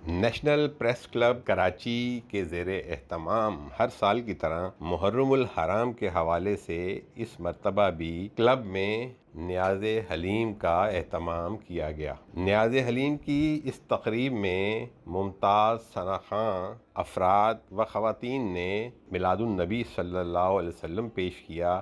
National press club Karachi کے زیر اہتمام ہر سال کی طرح محرم الحرام کے حوالے سے اس مرتبہ بھی کلب میں نیاز حلیم کا اہتمام کیا گیا۔ نیاز حلیم کی اس تقریب میں ممتاز ثناخواں افراد و خواتین نے میلاد النبی صلی اللہ علیہ وسلم پیش کیا۔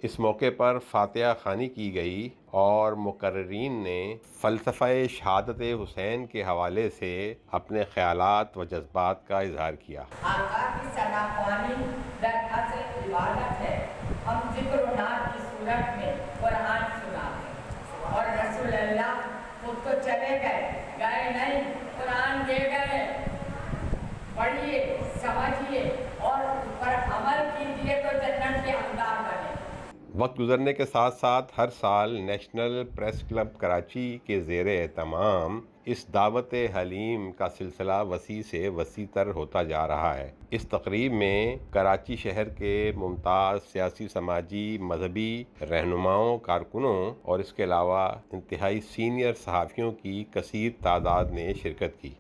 اس موقع پر فاتحہ خوانی کی گئی اور مقررین نے فلسفہ شہادت حسین کے حوالے سے اپنے خیالات و جذبات کا اظہار کیا۔ آقا کی ثناخوانی در اصل عبادت ہے۔ ہم ذکر و نعت کی صورت میں قرآن سناتے ہیں اور رسول اللہ خود تو چلے گئے نہیں، قرآن دے گئے، پڑھیے، سمجھیے اور اس پر عمل کیجیے تو جنت کے حقدار بنے۔ وقت گزرنے کے ساتھ ساتھ ہر سال نیشنل پریس کلب کراچی کے زیر اہتمام اس دعوت حلیم کا سلسلہ وسیع سے وسیع تر ہوتا جا رہا ہے۔ اس تقریب میں کراچی شہر کے ممتاز سیاسی، سماجی، مذہبی رہنماؤں، کارکنوں اور اس کے علاوہ انتہائی سینئر صحافیوں کی کثیر تعداد نے شرکت کی۔